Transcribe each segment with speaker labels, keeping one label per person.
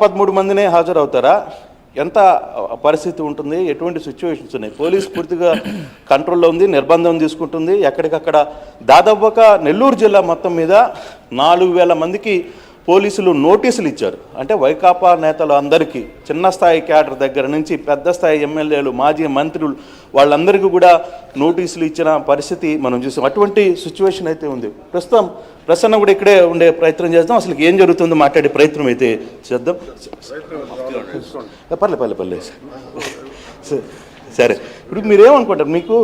Speaker 1: 13 మందినే హాజరవుతారా? ఎంత పరిస్థితి ఉంటుంది? ఎటువంటి సిచ్యువేషన్స్ ఉన్నాయి? పోలీస్ పూర్తిగా కంట్రోల్లో ఉంది, నిర్బంధం తీసుకుంటుంది. ఎక్కడికక్కడ దాదాపుగా నెల్లూరు జిల్లా మొత్తం మీద 4000 మందికి పోలీసులు నోటీసులు ఇచ్చారు. అంటే వైకాపా నేతలు అందరికీ, చిన్న స్థాయి క్యాడర్ దగ్గర నుంచి పెద్ద స్థాయి ఎమ్మెల్యేలు, మాజీ మంత్రులు, వాళ్ళందరికీ కూడా నోటీసులు ఇచ్చిన పరిస్థితి మనం చూసాం. అటువంటి సిచ్యువేషన్ అయితే ఉంది. ప్రస్తుతం ప్రసన్న కూడా ఇక్కడే ఉండే ప్రయత్నం చేద్దాం. అసలు ఏం జరుగుతుందో మాట్లాడే ప్రయత్నం అయితే చేద్దాం. పర్లే సరే, ఇప్పుడు మీరేమనుకుంటారు? మీకు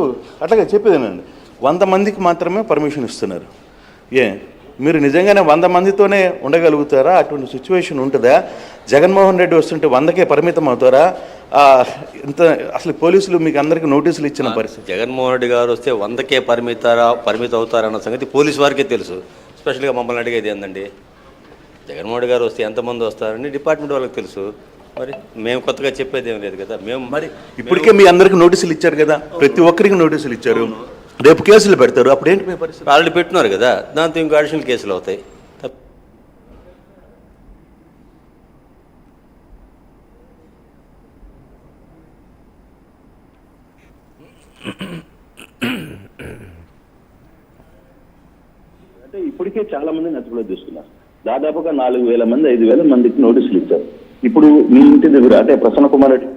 Speaker 1: అట్లాగే చెప్పేదేనండి, 100 మందికి మాత్రమే పర్మిషన్ ఇస్తున్నారు. మీరు నిజంగానే 100 మందితోనే ఉండగలుగుతారా? అటువంటి సిచ్యువేషన్ ఉంటుందా? జగన్మోహన్ రెడ్డి వస్తుంటే 100కే పరిమితం అవుతారా? ఇంత అసలు పోలీసులు మీకు అందరికీ నోటీసులు ఇచ్చిన పరిస్థితి.
Speaker 2: జగన్మోహన్ రెడ్డి గారు వస్తే 100కే పరిమితం అవుతారన్న సంగతి పోలీసు వారికే తెలుసు. స్పెషల్గా మమ్మల్ని అడిగేది ఏంటండి, జగన్మోహన్ రెడ్డి గారు వస్తే ఎంతమంది వస్తారని డిపార్ట్మెంట్ వాళ్ళకి తెలుసు. మరి మేము కొత్తగా చెప్పేది ఏం లేదు కదా. మేము
Speaker 1: మరి ఇప్పటికే మీ అందరికీ నోటీసులు ఇచ్చారు కదా, ప్రతి ఒక్కరికి నోటీసులు ఇచ్చారు. రేపు కేసులు పెడతారు, అప్పుడు ఏంటి మీ పరిస్థితి?
Speaker 2: ఆల్రెడీ పెట్టున్నారు కదా, దాంతో ఇంకో అడిషనల్ కేసులు అవుతాయి.
Speaker 3: అంటే ఇప్పటికే చాలా మంది నచ్చులో తీసుకున్నారు. దాదాపుగా 4000 మంది 5000 మందికి నోటీసులు ఇచ్చారు. ఇప్పుడు మీ ఇంటి దగ్గర అంటే ప్రసన్న కుమార్ రెడ్డి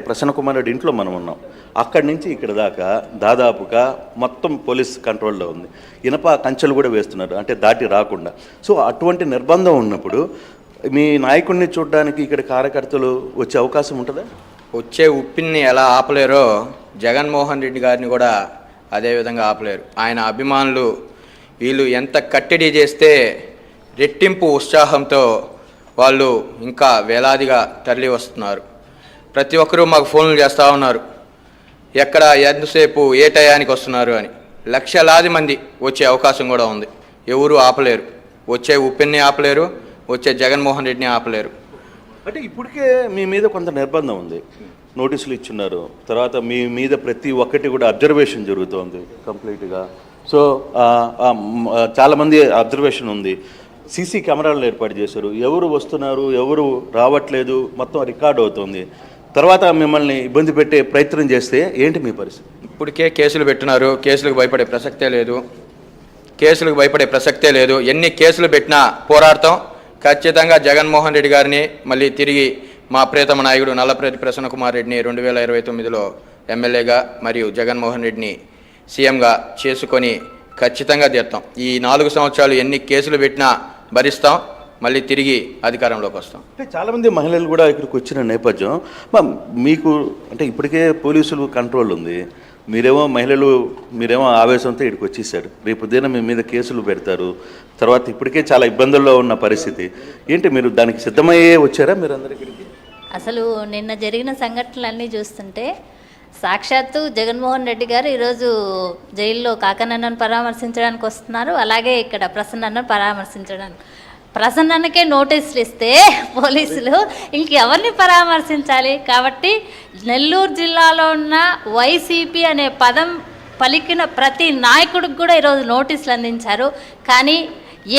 Speaker 1: ప్రసన్న కుమార్ రెడ్డి ఇంట్లో మనం ఉన్నాం. అక్కడి నుంచి ఇక్కడ దాకా దాదాపుగా మొత్తం పోలీస్ కంట్రోల్లో ఉంది. ఇనప కంచెలు కూడా వేస్తున్నారు, అంటే దాటి రాకుండా. సో అటువంటి నిర్బంధం ఉన్నప్పుడు మీ నాయకుడిని చూడడానికి ఇక్కడ కార్యకర్తలు వచ్చే అవకాశం ఉంటుందా?
Speaker 4: వచ్చే ఉప్పిని ఎలా ఆపలేరో జగన్మోహన్ రెడ్డి గారిని కూడా అదేవిధంగా ఆపలేరు. ఆయన అభిమానులు వీళ్ళు ఎంత కట్టడి చేస్తే రెట్టింపు ఉత్సాహంతో వాళ్ళు ఇంకా వేలాదిగా తరలి వస్తున్నారు. ప్రతి ఒక్కరూ మాకు ఫోన్లు చేస్తూ ఉన్నారు, ఎక్కడ ఎంతసేపు ఏ టయానికి వస్తున్నారు అని. లక్షలాది మంది వచ్చే అవకాశం కూడా ఉంది. ఎవరు ఆపలేరు, వచ్చే ఉప్పిని ఆపలేరు, వచ్చే జగన్మోహన్ రెడ్డిని ఆపలేరు.
Speaker 1: అంటే ఇప్పటికే మీ మీద కొంత నిర్బంధం ఉంది, నోటీసులు ఇచ్చున్నారు. తర్వాత మీ మీద ప్రతి ఒక్కటి కూడా అబ్జర్వేషన్ జరుగుతోంది కంప్లీట్గా. సో చాలామంది అబ్జర్వేషన్ ఉంది. సీసీ కెమెరాలను ఏర్పాటు చేశారు. ఎవరు వస్తున్నారు, ఎవరు రావట్లేదు, మొత్తం రికార్డ్ అవుతుంది. తర్వాత మిమ్మల్ని ఇబ్బంది పెట్టే ప్రయత్నం చేస్తే ఏంటి మీ పరిస్థితి?
Speaker 4: ఇప్పటికే కేసులు పెట్టినారు, కేసులకు భయపడే ప్రసక్తే లేదు. ఎన్ని కేసులు పెట్టినా పోరాడతాం. ఖచ్చితంగా జగన్మోహన్ రెడ్డి గారిని మళ్ళీ తిరిగి మా ప్రియతమ నాయకుడు నల్లప్రెడ్డి ప్రసన్న కుమార్ రెడ్డిని 2029లో ఎమ్మెల్యేగా మరియు జగన్మోహన్ రెడ్డిని సీఎంగా చేసుకొని ఖచ్చితంగా తీరుతాం. ఈ 4 సంవత్సరాలు ఎన్ని కేసులు పెట్టినా భరిస్తాం, మళ్ళీ తిరిగి అధికారంలోకి వస్తాం.
Speaker 1: అంటే చాలామంది మహిళలు కూడా ఇక్కడికి వచ్చిన నేపథ్యం మీకు, అంటే ఇప్పటికే పోలీసులు కంట్రోల్ ఉంది, మీరేమో ఆవేశంతో ఇక్కడికి వచ్చేసారు. రేపు దిన మీ మీద కేసులు పెడతారు. తర్వాత ఇప్పటికే చాలా ఇబ్బందుల్లో ఉన్న పరిస్థితి ఏంటి? మీరు దానికి సిద్ధమయ్యే వచ్చారా మీరు అందరికీ?
Speaker 5: అసలు నిన్న జరిగిన సంఘటనలన్నీ చూస్తుంటే సాక్షాత్తు జగన్మోహన్ రెడ్డి గారు ఈరోజు జైల్లో కాకనన్నను పరామర్శించడానికి వస్తున్నారు, అలాగే ఇక్కడ ప్రసన్నను పరామర్శించడానికి. ప్రసన్నకే నోటీసులు ఇస్తే పోలీసులు ఇంకెవరిని పరామర్శించాలి? కాబట్టి నెల్లూరు జిల్లాలో ఉన్న వైసీపీ అనే పదం పలికిన ప్రతి నాయకుడికి కూడా ఈరోజు నోటీసులు అందించారు. కానీ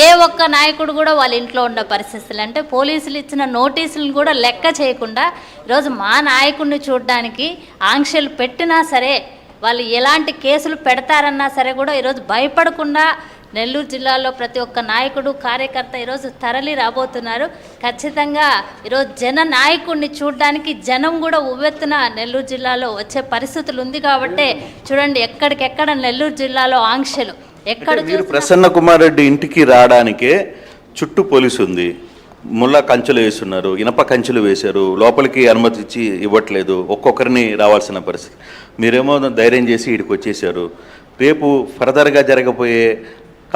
Speaker 5: ఏ ఒక్క నాయకుడు కూడా వాళ్ళ ఇంట్లో ఉన్న పరిస్థితులు, అంటే పోలీసులు ఇచ్చిన నోటీసులను కూడా లెక్క చేయకుండా ఈరోజు మా నాయకుడిని చూడడానికి ఆంక్షలు పెట్టినా సరే, వాళ్ళు ఎలాంటి కేసులు పెడతారన్నా సరే కూడా ఈరోజు భయపడకుండా నెల్లూరు జిల్లాలో ప్రతి ఒక్క నాయకుడు, కార్యకర్త ఈరోజు తరలి రాబోతున్నారు. ఖచ్చితంగా ఈరోజు నాయకుడిని చూడడానికి జనం కూడా ఉవ్వెత్తున నెల్లూరు జిల్లాలో వచ్చే పరిస్థితులు ఉంది. కాబట్టి చూడండి, ఎక్కడికెక్కడ నెల్లూరు జిల్లాలో ఆంక్షలు ఎక్కడ.
Speaker 1: మీరు ప్రసన్న కుమార్ రెడ్డి ఇంటికి రావడానికే చుట్టూ పోలీసు ఉంది, ముళ్ళ కంచెలు వేస్తున్నారు, ఇనప కంచెలు వేశారు, లోపలికి అనుమతి ఇచ్చి ఇవ్వట్లేదు, ఒక్కొక్కరిని రావాల్సిన పరిస్థితి. మీరేమో ధైర్యం చేసి ఇక్కడికి వచ్చేసారు. రేపు ఫర్దర్గా జరగబోయే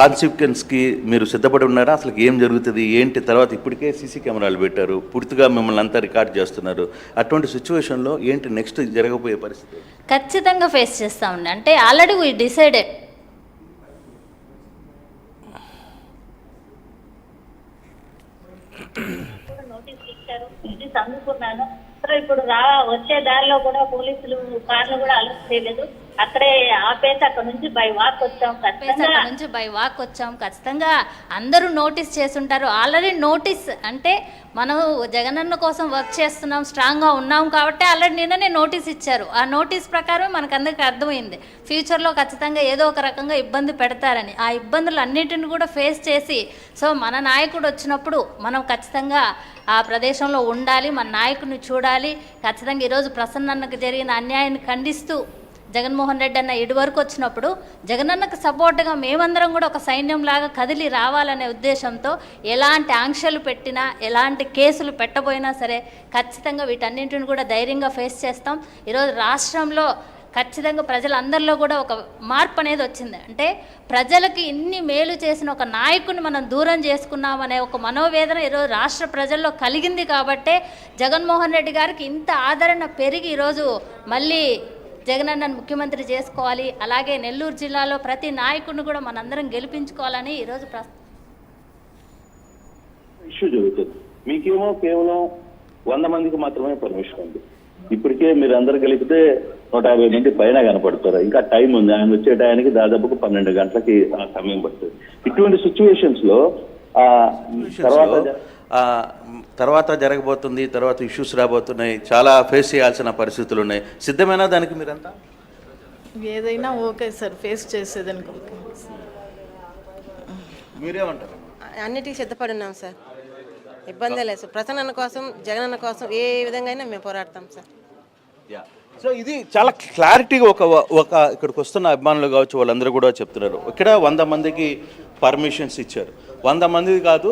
Speaker 1: కాన్సిక్వెన్స్కి మీరు సిద్ధపడి ఉన్నారా? అసలు ఏం జరుగుతుంది ఏంటి? తర్వాత ఇప్పటికే సీసీ కెమెరాలు పెట్టారు, పూర్తిగా మిమ్మల్ని అంతా రికార్డ్ చేస్తున్నారు. అటువంటి సిచ్యువేషన్లో ఏంటి నెక్స్ట్ జరగబోయే పరిస్థితి?
Speaker 5: ఖచ్చితంగా ఫేస్ చేస్తూ ఉండే, అంటే ఆల్రెడీ వీ డిసైడెడ్.
Speaker 6: నోటీస్ ఇచ్చారు, నోటీస్ అందుకున్నాను. ఇప్పుడు వచ్చే దారిలో కూడా పోలీసులు కార్లు కూడా అలర్ట్ చేయలేదు. అక్కడే ఆపేసి అక్కడ నుంచి బై వాక్ వచ్చాం. ఖచ్చితంగా
Speaker 5: అక్కడ నుంచి బై వాక్ వచ్చాం. ఖచ్చితంగా అందరూ నోటీస్ చేసుంటారు. ఆల్రెడీ నోటీస్ అంటే మనం జగనన్న కోసం వర్క్ చేస్తున్నాం, స్ట్రాంగ్గా ఉన్నాం కాబట్టి ఆల్రెడీ నిన్ననే నోటీస్ ఇచ్చారు. ఆ నోటీస్ ప్రకారం మనకందరికీ అర్థమైంది ఫ్యూచర్లో ఖచ్చితంగా ఏదో ఒక రకంగా ఇబ్బంది పెడతారని. ఆ ఇబ్బందులు అన్నిటిని కూడా ఫేస్ చేసి సో మన నాయకుడు వచ్చినప్పుడు మనం ఖచ్చితంగా ఆ ప్రదేశంలో ఉండాలి, మన నాయకుడిని చూడాలి. ఖచ్చితంగా ఈరోజు ప్రసన్నన్నకు జరిగిన అన్యాయాన్ని ఖండిస్తూ జగన్మోహన్ రెడ్డి అన్న ఇటు వరకు వచ్చినప్పుడు జగనన్నకు సపోర్ట్గా మేమందరం కూడా ఒక సైన్యంలాగా కదిలి రావాలనే ఉద్దేశంతో ఎలాంటి ఆంక్షలు పెట్టినా ఎలాంటి కేసులు పెట్టబోయినా సరే ఖచ్చితంగా వీటన్నింటిని కూడా ధైర్యంగా ఫేస్ చేస్తాం. ఈరోజు రాష్ట్రంలో ఖచ్చితంగా ప్రజలందరిలో కూడా ఒక మార్పు అనేది వచ్చింది. అంటే ప్రజలకి ఇన్ని మేలు చేసిన ఒక నాయకుడిని మనం దూరం చేసుకున్నామనే ఒక మనోవేదన ఈరోజు రాష్ట్ర ప్రజల్లో కలిగింది కాబట్టే జగన్మోహన్ రెడ్డి గారికి ఇంత ఆదరణ పెరిగి ఈరోజు మళ్ళీ జగనన్నను ముఖ్యమంత్రి చేసుకోవాలి, అలాగే నెల్లూరు జిల్లాలో ప్రతి నాయకుడిని కూడా మనందరం గెలిపించుకోవాలని ఈరోజు
Speaker 3: ఇష్యూ జరుగుతుంది. మీకేమో కేవలం 100 మందికి మాత్రమే పర్మిషన్ ఉంది. ఇప్పటికే మీరు అందరు కలిపితే 150 మంది పైన కనపడతారు. ఇంకా టైం ఉంది. ఆయన వచ్చే టయానికి దాదాపుకు 12 గంటలకి ఆ సమయం పడుతుంది. ఇటువంటి సిచ్యువేషన్స్ లో
Speaker 1: తర్వాత జరగబోతుంది, తర్వాత ఇష్యూస్ రాబోతున్నాయి, చాలా ఫేస్ చేయాల్సిన పరిస్థితులు ఉన్నాయి. సిద్ధమేనా దానికి మీరంతా?
Speaker 7: ఏదైనా ఓకే సార్, ఫేస్ చేసేదానికి ఓకే.
Speaker 1: మీరేమంటారు?
Speaker 8: అన్నిటికీ సిద్ధపడి ఉన్నాం సార్, ఇబ్బంది లేదు సార్. ప్రసన్న కోసం, జగనన్న కోసం ఏ విధంగా అయినా మేము పోరాడతాం సార్.
Speaker 1: సో ఇది చాలా క్లారిటీగా ఒక ఇక్కడికి వస్తున్న అభిమానులు కావచ్చు వాళ్ళందరూ కూడా చెప్తున్నారు. ఇక్కడ 100 మందికి పర్మిషన్స్ ఇచ్చారు. 100 మంది కాదు,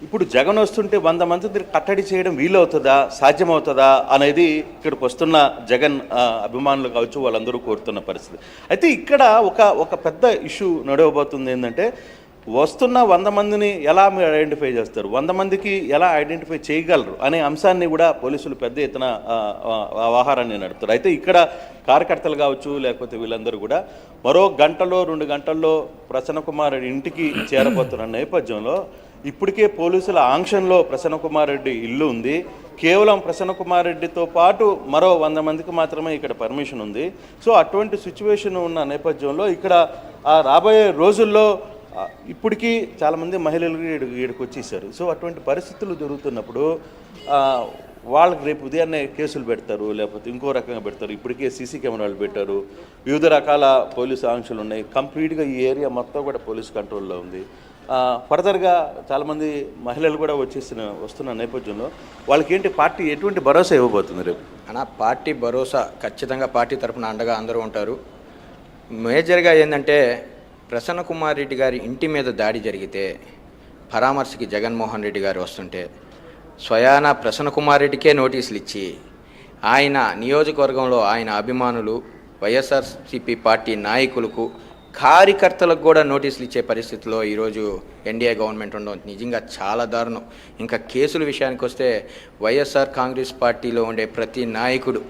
Speaker 1: ఇప్పుడు జగన్ వస్తుంటే 100 మందిని కట్టడి చేయడం వీలవుతుందా, సాధ్యమవుతుందా అనేది ఇక్కడికి వస్తున్న జగన్ అభిమానులు కావచ్చు వాళ్ళందరూ కోరుతున్న పరిస్థితి. అయితే ఇక్కడ ఒక పెద్ద ఇష్యూ నడవబోతుంది. ఏంటంటే వస్తున్న 100 మందిని ఎలా మీరు ఐడెంటిఫై చేస్తారు, 100 మందికి ఎలా ఐడెంటిఫై చేయగలరు అనే అంశాన్ని కూడా పోలీసులు పెద్ద ఎత్తున వ్యవహారాన్ని నడుపుతారు. అయితే ఇక్కడ కార్యకర్తలు కావచ్చు లేకపోతే వీళ్ళందరూ కూడా మరో గంటలో 2 గంటల్లో ప్రసన్న కుమార్ రెడ్డి ఇంటికి చేరబోతున్న నేపథ్యంలో ఇప్పటికే పోలీసుల ఆంక్షన్లో ప్రసన్న కుమార్ రెడ్డి ఇల్లు ఉంది. కేవలం ప్రసన్న కుమార్ రెడ్డితో పాటు మరో 100 మందికి మాత్రమే ఇక్కడ పర్మిషన్ ఉంది. సో అటువంటి సిచ్యువేషన్ ఉన్న నేపథ్యంలో ఇక్కడ రాబోయే రోజుల్లో ఇప్పటికీ చాలామంది మహిళలు ఈడకు వచ్చేసారు. సో అటువంటి పరిస్థితులు జరుగుతున్నప్పుడు వాళ్ళకి రేపు ఉదయాన్నే కేసులు పెడతారు, లేకపోతే ఇంకో రకంగా పెడతారు. ఇప్పటికే సీసీ కెమెరాలు పెట్టారు, వివిధ రకాల పోలీసు ఆంక్షలు ఉన్నాయి. కంప్లీట్గా ఈ ఏరియా మొత్తం కూడా పోలీస్ కంట్రోల్లో ఉంది. ఫర్దర్గా చాలామంది మహిళలు కూడా వస్తున్న నేపథ్యంలో వాళ్ళకి ఏంటి పార్టీ ఎటువంటి భరోసా ఇవ్వబోతుంది రేపు?
Speaker 4: అన్న పార్టీ భరోసా ఖచ్చితంగా పార్టీ తరఫున అండగా అందరూ ఉంటారు. మేజర్గా ఏంటంటే ప్రసన్న కుమార్ రెడ్డి గారి ఇంటి మీద దాడి జరిగితే పరామర్శకి జగన్మోహన్ రెడ్డి గారు వస్తుంటే స్వయాన ప్రసన్న కుమార్ రెడ్డికే నోటీసులు ఇచ్చి ఆయన నియోజకవర్గంలో ఆయన అభిమానులు, వైఎస్ఆర్సీపీ పార్టీ నాయకులకు, కార్యకర్తలకు కూడా నోటీసులు ఇచ్చే పరిస్థితిలో ఈరోజు ఎన్డీఏ గవర్నమెంట్ ఉండడం నిజంగా చాలా దారుణం. ఇంకా కేసుల విషయానికి వస్తే వైఎస్ఆర్ కాంగ్రెస్ పార్టీలో ఉండే ప్రతి నాయకుడు,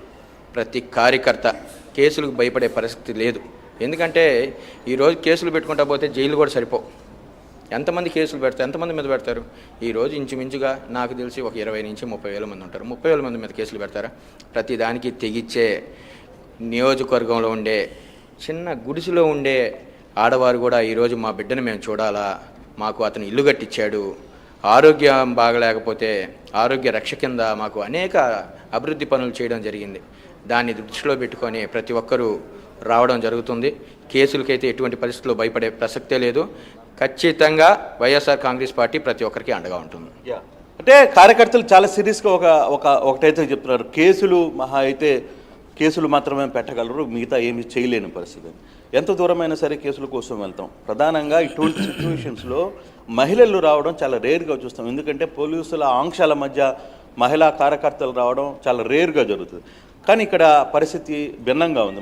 Speaker 4: ప్రతి కార్యకర్త కేసులకు భయపడే పరిస్థితి లేదు. ఎందుకంటే ఈరోజు కేసులు పెట్టుకుంటా పోతే జైలు కూడా సరిపోవు. ఎంతమంది కేసులు పెడతారు, ఎంతమంది మీద పెడతారు? ఈరోజు ఇంచుమించుగా నాకు తెలిసి ఒక 20 నుంచి 30 వేల మంది ఉంటారు. 30 వేల మంది మీద కేసులు పెడతారా? ప్రతి దానికి తెగిచ్చే నియోజకవర్గంలో ఉండే చిన్న గుడిసెలో ఉండే ఆడవారు కూడా ఈరోజు మా బిడ్డను మేము చూడాలా, మాకు అతను ఇల్లు కట్టించాడు, ఆరోగ్యం బాగలేకపోతే ఆరోగ్య రక్ష కింద మాకు అనేక అభివృద్ధి పనులు చేయడం జరిగింది. దాన్ని దృష్టిలో పెట్టుకొని ప్రతి ఒక్కరూ రావడం జరుగుతుంది. కేసులకైతే ఎటువంటి పరిస్థితుల్లో భయపడే ప్రసక్తే లేదు. ఖచ్చితంగా వైఎస్ఆర్ కాంగ్రెస్ పార్టీ ప్రతి ఒక్కరికి అండగా ఉంటుంది.
Speaker 1: అంటే కార్యకర్తలు చాలా సీరియస్గా ఒకటైతే చెప్తున్నారు, కేసులు మహా అయితే కేసులు మాత్రమే పెట్టగలరు, మిగతా ఏమి చేయలేని పరిస్థితి. ఎంత దూరమైనా సరే కేసుల కోసం వెళ్తాం. ప్రధానంగా ఇటువంటి సిచ్యువేషన్స్లో మహిళలు రావడం చాలా రేర్గా చూస్తాం. ఎందుకంటే పోలీసుల ఆంక్షల మధ్య మహిళా కార్యకర్తలు రావడం చాలా రేర్గా జరుగుతుంది. కానీ ఇక్కడ పరిస్థితి భిన్నంగా ఉంది.